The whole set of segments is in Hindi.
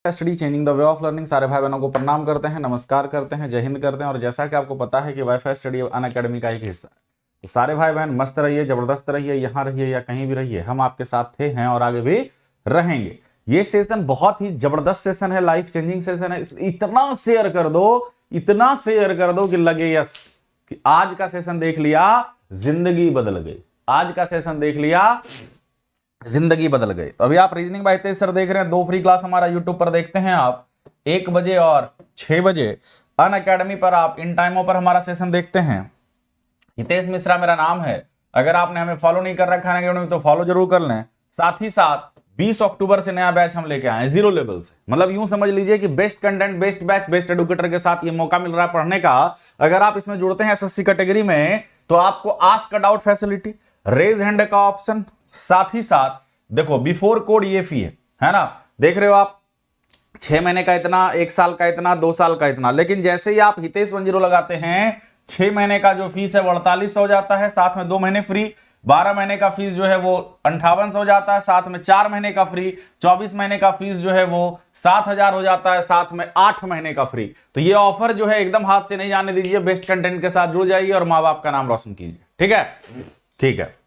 Study changing the way of learning. सारे भाई बहनों को प्रणाम करते हैं, नमस्कार करते हैं, जय हिंद करते हैं। और जैसा कि आपको पता है कि वाईफाई स्टडी अनअकैडमी का एक हिस्सा है, तो सारे भाई बहन मस्त रहिए, जबरदस्त रहिए, यहाँ रहिए या कहीं भी रहिए, हम आपके साथ थे, हैं और आगे भी रहेंगे। ये सेशन बहुत ही जबरदस्त सेशन है, लाइफ चेंजिंग सेशन है। इतना शेयर कर दो, इतना शेयर कर दो कि लगे यस कि आज का सेशन देख लिया जिंदगी बदल गई, आज का सेशन देख लिया जिंदगी बदल गई। तो अभी आप रीजनिंग बाय हितेश सर देख रहे हैं, 2 फ्री क्लास हमारा यूट्यूब पर देखते हैं आप 1 बजे और 6 बजे। अनअकैडमी पर आप इन टाइमों पर हमारा सेशन देखते हैं। हितेश मिश्रा मेरा नाम है। अगर आपने हमें फॉलो नहीं कर रखा है तो फॉलो जरूर कर लें। साथ ही साथ 20 अक्टूबर से नया बैच हम लेके आए हैं जीरो लेवल से। मतलब यूं समझ लीजिए कि best content, best batch, best educator के साथ ये मौका मिल रहा है पढ़ने का। अगर आप इसमें जुड़ते हैं एसएससी कैटेगरी में तो आपको ask a doubt facility, raise hand का ऑप्शन, साथ ही साथ देखो बिफोर कोड ये फी है ना, देख रहे हो आप 6 महीने का इतना, 1 साल का इतना, 2 साल का इतना। लेकिन जैसे ही आप हितेश 10 लगाते हैं 6 महीने का जो फीस है वो 4800 हो जाता है, साथ में 2 महीने फ्री। 12 महीने का फीस जो है वो 5800 हो जाता है, साथ में 4 महीने का फ्री। 24 महीने का फीस जो है वो 7000 हो जाता है, साथ में 8 महीने का फ्री। तो ये ऑफर जो है एकदम हाथ से नहीं जाने दीजिए, बेस्ट कंटेंट के साथ जुड़ जाइए और माँ बाप का नाम रोशन कीजिए। ठीक है, ठीक है।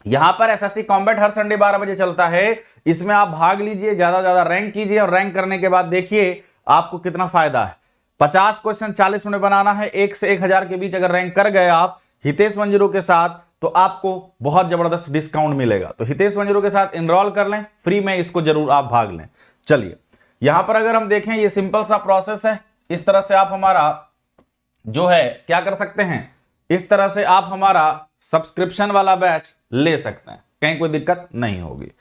यहां पर एसएससी कॉम्बैट हर संडे 12 बजे चलता है, इसमें आप भाग लीजिए, ज्यादा ज्यादा रैंक कीजिए और रैंक करने के बाद देखिए आपको कितना फायदा है। 50 क्वेश्चन 40 मिनट बनाना है, 1 से 1000 के बीच अगर रैंक कर गए आप हितेश 10 के साथ तो आपको बहुत जबरदस्त डिस्काउंट मिलेगा। तो हितेश 10 के साथ इनरोल कर लें, फ्री में इसको जरूर आप भाग लें। चलिए यहां पर अगर हम देखें ये सिंपल सा प्रोसेस है। इस तरह से आप हमारा जो है क्या कर सकते हैं, इस तरह से आप हमारा सब्सक्रिप्शन वाला बैच ले सकते हैं, कहीं कोई दिक्कत नहीं होगी।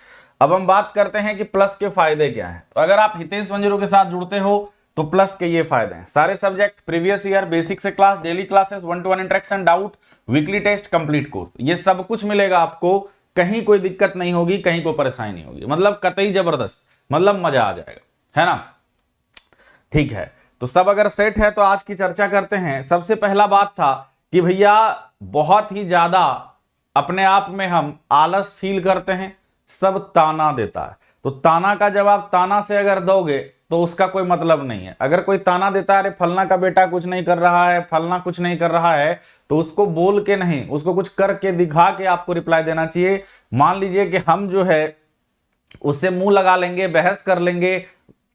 अब हम बात करते हैं कि प्लस के फायदे क्या हैं। तो अगर आप हितेश 10 के साथ जुड़ते हो तो प्लस के ये फायदे हैं, सारे सब्जेक्ट, प्रीवियस ईयर, बेसिक से class, daily classes, 1-to-1 interaction, doubt, weekly test, complete course, ये सब कुछ मिलेगा आपको। कहीं कोई दिक्कत नहीं होगी, कहीं कोई परेशानी नहीं होगी, मतलब कतई जबरदस्त, मतलब मजा आ जाएगा, है ना। ठीक है, तो सब अगर सेट है तो आज की चर्चा करते हैं। सबसे पहला बात था कि भैया बहुत ही ज्यादा अपने आप में हम आलस फील करते हैं, सब ताना देता है। तो ताना का जवाब ताना से अगर दोगे तो उसका कोई मतलब नहीं है। अगर कोई ताना देता है अरे फलना का बेटा कुछ नहीं कर रहा है, फलना कुछ नहीं कर रहा है, तो उसको बोल के नहीं, उसको कुछ करके दिखा के आपको रिप्लाई देना चाहिए। मान लीजिए कि हम जो है उससे मुंह लगा लेंगे, बहस कर लेंगे,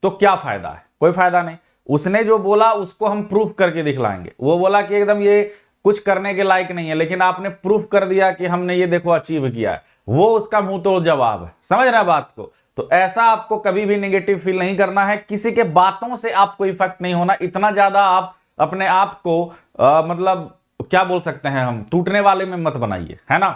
तो क्या फायदा है, कोई फायदा नहीं। उसने जो बोला उसको हम प्रूफ करके दिखलाएंगे। वो बोला कि एकदम ये कुछ करने के लायक नहीं है, लेकिन आपने प्रूफ कर दिया कि हमने ये देखो अचीव किया है, वो उसका मुंह तोड़ जवाब है। समझ रहे हैं बात को। तो ऐसा आपको कभी भी नेगेटिव फील नहीं करना है, किसी के बातों से आपको इफेक्ट नहीं होना। इतना ज्यादा आप अपने आप को मतलब क्या बोल सकते हैं हम, टूटने वाले में मत बनाइए, है ना।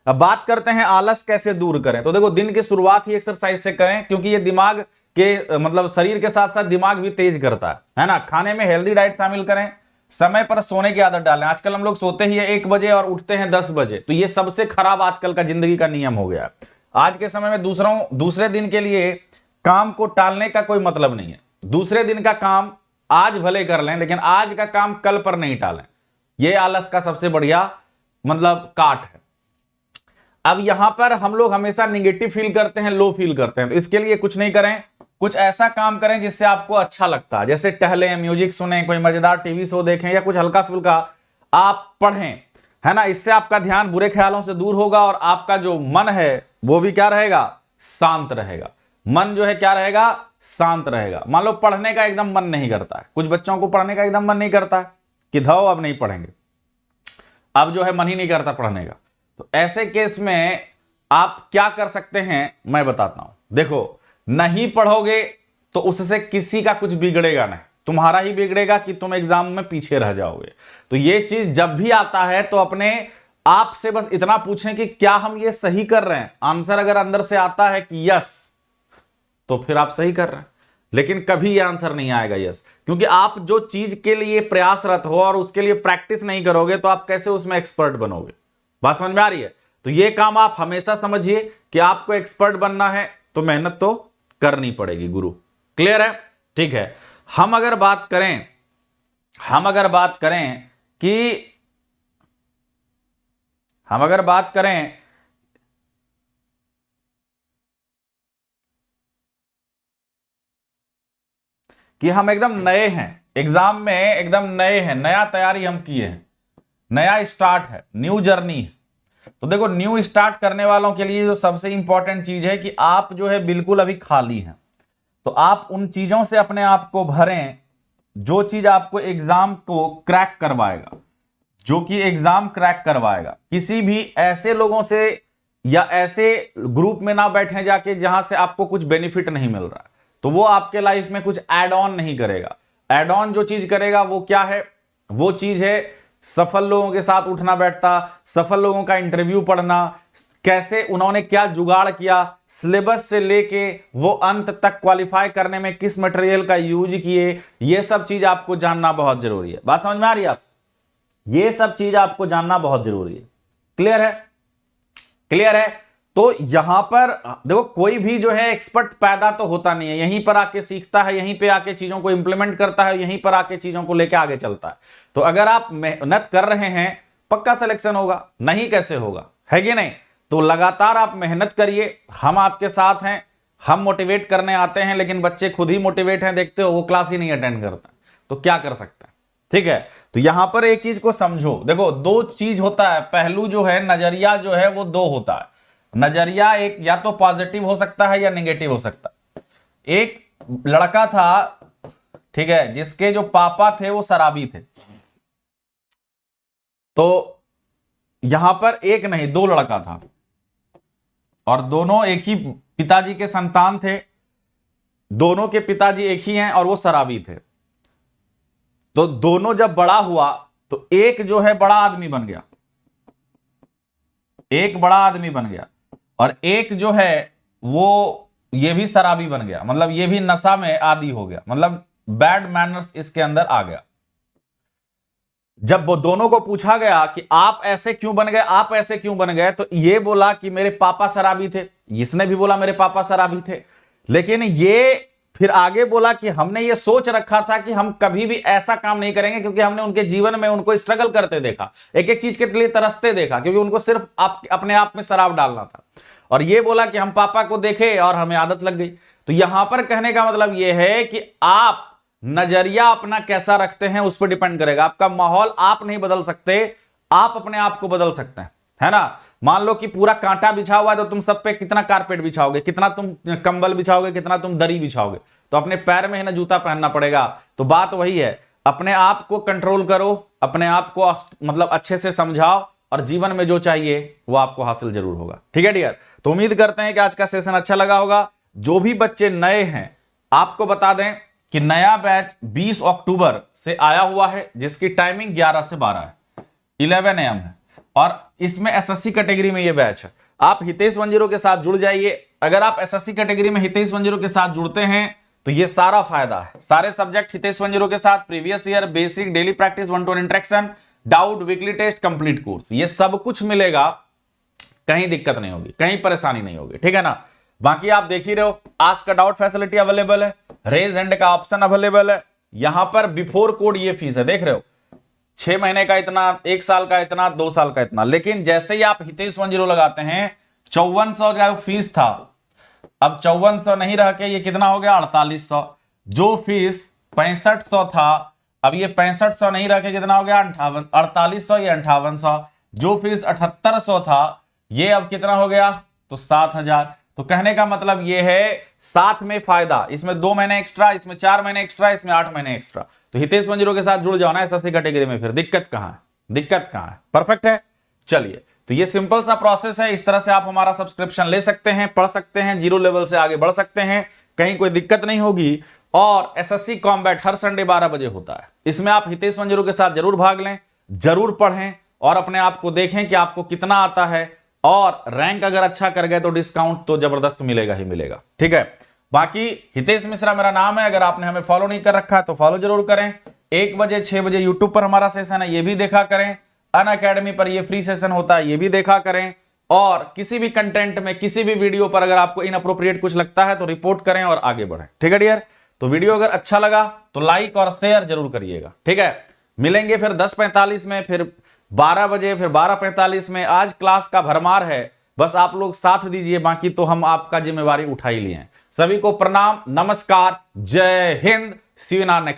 अब बात करते हैं आलस कैसे दूर करें। तो देखो दिन की शुरुआत ही एक्सरसाइज से करें, क्योंकि ये दिमाग के मतलब शरीर के साथ साथ दिमाग भी तेज करता है ना। खाने में हेल्दी डाइट शामिल करें, समय पर सोने की आदत डालें। आजकल हम लोग सोते ही है 1 बजे और उठते हैं 10 बजे, तो ये सबसे खराब आजकल का जिंदगी का नियम हो गया। आज के समय में दूसरे दिन के लिए काम को टालने का कोई मतलब नहीं है। दूसरे दिन का काम आज भले कर लें, लेकिन आज का काम कल पर नहीं टालें। यह आलस का सबसे बढ़िया मतलब काट है। अब यहां पर हम लोग हमेशा निगेटिव फील करते हैं, लो फील करते हैं, तो इसके लिए कुछ नहीं करें, कुछ ऐसा काम करें जिससे आपको अच्छा लगता है। जैसे टहलें, म्यूजिक सुने, कोई मजेदार टीवी शो देखें या कुछ हल्का फुल्का आप पढ़ें, है ना। इससे आपका ध्यान बुरे ख्यालों से दूर होगा और आपका जो मन है वो भी क्या रहेगा, शांत रहेगा। मन जो है क्या रहेगा, शांत रहेगा। मान लो पढ़ने का एकदम मन नहीं करता है, कुछ बच्चों को पढ़ने का एकदम मन नहीं करता है कि धो अब नहीं पढ़ेंगे, अब जो है मन ही नहीं करता पढ़ने का। तो ऐसे केस में आप क्या कर सकते हैं मैं बताता हूं। देखो नहीं पढ़ोगे तो उससे किसी का कुछ बिगड़ेगा नहीं, तुम्हारा ही बिगड़ेगा कि तुम एग्जाम में पीछे रह जाओगे। तो ये चीज जब भी आता है तो अपने आप से बस इतना पूछें कि क्या हम ये सही कर रहे हैं। आंसर अगर अंदर से आता है कि यस, तो फिर आप सही कर रहे हैं। लेकिन कभी ये आंसर नहीं आएगा यस, क्योंकि आप जो चीज के लिए प्रयासरत हो और उसके लिए प्रैक्टिस नहीं करोगे तो आप कैसे उसमें एक्सपर्ट बनोगे। बात समझ में आ रही है। तो ये काम आप हमेशा समझिए कि आपको एक्सपर्ट बनना है तो मेहनत तो करनी पड़ेगी गुरु। क्लियर है, ठीक है। हम अगर बात करें कि कि हम एकदम नए हैं, एग्जाम में एकदम नए हैं, नया तैयारी हम किए हैं, नया स्टार्ट है, न्यू जर्नी है। तो देखो न्यू स्टार्ट करने वालों के लिए जो सबसे इंपॉर्टेंट चीज है कि आप जो है बिल्कुल अभी खाली हैं, तो आप उन चीजों से अपने आप को भरें जो चीज आपको एग्जाम को क्रैक करवाएगा, जो कि एग्जाम क्रैक करवाएगा। किसी भी ऐसे लोगों से या ऐसे ग्रुप में ना बैठे जाके जहां से आपको कुछ बेनिफिट नहीं मिल रहा है, तो वो आपके लाइफ में कुछ ऐड ऑन नहीं करेगा। ऐड ऑन जो चीज करेगा वो क्या है? वो चीज है सफल लोगों के साथ उठना बैठता, सफल लोगों का इंटरव्यू पढ़ना, कैसे उन्होंने क्या जुगाड़ किया, सिलेबस से लेके वो अंत तक क्वालिफाई करने में किस मटेरियल का यूज किए, ये सब चीज आपको जानना बहुत जरूरी है। बात समझ में आ रही है आप? ये सब चीज आपको जानना बहुत जरूरी है। क्लियर है? क्लियर है? तो यहां पर देखो कोई भी जो है एक्सपर्ट पैदा तो होता नहीं है, यहीं पर आके सीखता है, यहीं पे आके चीजों को इंप्लीमेंट करता है, यहीं पर आके चीजों को लेके आगे चलता है। तो अगर आप मेहनत कर रहे हैं पक्का सिलेक्शन होगा, नहीं कैसे होगा? है कि नहीं? तो लगातार आप मेहनत करिए, हम आपके साथ हैं, हम मोटिवेट करने आते हैं, लेकिन बच्चे खुद ही मोटिवेट हैं, देखते हो वो क्लास ही नहीं अटेंड करता, तो क्या कर सकता है? ठीक है, तो यहां पर एक चीज को समझो। देखो दो चीज होता है, पहलू जो है नजरिया जो है वो दो होता है। नजरिया एक या तो पॉजिटिव हो सकता है या नेगेटिव हो सकता है। एक लड़का था, ठीक है, जिसके जो पापा थे वो शराबी थे, तो यहां पर एक नहीं दो लड़का था और दोनों एक ही पिताजी के संतान थे, दोनों के पिताजी एक ही हैं और वो शराबी थे। तो दोनों जब बड़ा हुआ तो एक जो है बड़ा आदमी बन गया, एक बड़ा आदमी बन गया, और एक जो है वो ये भी शराबी बन गया, मतलब ये भी नशा में आदी हो गया, मतलब बैड मैनर्स इसके अंदर आ गया। जब वो दोनों को पूछा गया कि आप ऐसे क्यों बन गए, आप ऐसे क्यों बन गए, तो ये बोला कि मेरे पापा शराबी थे, इसने भी बोला मेरे पापा शराबी थे। लेकिन ये फिर आगे बोला कि हमने ये सोच रखा था कि हम कभी भी ऐसा काम नहीं करेंगे, क्योंकि हमने उनके जीवन में उनको स्ट्रगल करते देखा, एक एक चीज के लिए तरसते देखा, क्योंकि उनको सिर्फ अपने आप में शराब डालना था। और ये बोला कि हम पापा को देखे और हमें आदत लग गई। तो यहां पर कहने का मतलब यह है कि आप नजरिया अपना कैसा रखते हैं उस पर डिपेंड करेगा। आपका माहौल आप नहीं बदल सकते, आप अपने आप को बदल सकते हैं, है ना? मान लो कि पूरा कांटा बिछा हुआ है, तो तुम सब पे कितना कारपेट बिछाओगे, कितना तुम कंबल बिछाओगे, कितना तुम दरी बिछाओगे? तो अपने पैर में ही ना जूता पहनना पड़ेगा। तो बात वही है, अपने आप को कंट्रोल करो, अपने आप को मतलब अच्छे से समझाओ, और जीवन में जो चाहिए वो आपको हासिल जरूर होगा। ठीक है डियर? तो उम्मीद करते हैं कि आज का सेशन अच्छा लगा होगा। जो भी बच्चे नए हैं, आपको बता दें कि नया बैच 20 अक्टूबर से आया हुआ है, जिसकी टाइमिंग 11 से 12 है, 11 AM है, और इसमें एसएससी कैटेगरी में ये बैच है। आप हितेश 10 के साथ जुड़ जाइए। अगर आप एसएससी कैटेगरी में हितेश 10 के साथ जुड़ते हैं तो ये सारा फायदा है, सारे सब्जेक्ट हितेश 10 के साथ, previous year, basic, daily practice, 1-to-1 interaction, doubt, weekly test, complete course, ये सब कुछ मिलेगा। कहीं दिक्कत नहीं होगी, कहीं परेशानी नहीं होगी, ठीक है ना? बाकी आप देख ही रहे हो, आस्क का डाउट फैसिलिटी अवेलेबल है, रेज हैंड का ऑप्शन अवेलेबल है। यहां पर बिफोर कोड ये फीस है, देख रहे हो, 6 महीने का इतना, 1 साल का इतना, 2 साल का इतना। लेकिन जैसे ही आप हितेश 10 लगाते हैं, 5400 का फीस था, अब 5400 नहीं रह के ये कितना हो गया, 4800। जो फीस 6500 था, अब ये 6500 नहीं रह के कितना हो गया, 4800, ये 5800। जो फीस 7800 था, ये अब कितना हो गया, तो 7000। तो कहने का मतलब ये है, साथ में फायदा, इसमें 2 महीने एक्स्ट्रा, इसमें 4 महीने एक्स्ट्रा, इसमें 8 महीने एक्स्ट्रा। तो हितेश 10 के साथ जुड़ जाओ ना एसएससी कैटेगरी में, फिर दिक्कत कहां है? दिक्कत कहां है? परफेक्ट है। चलिए, तो ये सिंपल सा प्रोसेस है, इस तरह से आप हमारा सब्सक्रिप्शन ले सकते हैं, पढ़ सकते हैं, 0 लेवल से आगे बढ़ सकते हैं, कहीं कोई दिक्कत नहीं होगी। और एसएससी कॉम्बैट हर संडे 12 बजे होता है, इसमें आप हितेश 10 के साथ जरूर भाग लें, जरूर पढ़ें और अपने आप को देखें कि आपको कितना आता है, और रैंक अगर अच्छा कर गए तो डिस्काउंट तो जबरदस्त मिलेगा ही मिलेगा। ठीक है, बाकी हितेश मिश्रा मेरा नाम है, अगर आपने हमें फॉलो नहीं कर रखा है तो फॉलो जरूर करें। 1 बजे 6 बजे यूट्यूब पर हमारा सेशन है, ये भी देखा करें। अनअकैडमी पर ये फ्री सेशन होता है, ये भी देखा करें। और किसी भी कंटेंट में, किसी भी वीडियो पर अगर आपको इनअप्रोप्रिएट कुछ लगता है तो रिपोर्ट करें और आगे बढ़ें। ठीक है डियर? तो वीडियो अगर अच्छा लगा तो लाइक और शेयर जरूर करिएगा। ठीक है, मिलेंगे फिर 10:45 में, फिर 12 बजे, फिर 12:45 में। आज क्लास का भरमार है, बस आप लोग साथ दीजिए, बाकी तो हम आपका जिम्मेवारी उठा ही लिए हैं। सभी को प्रणाम, नमस्कार, जय हिंद, सी यू इन आवर नेक्स्ट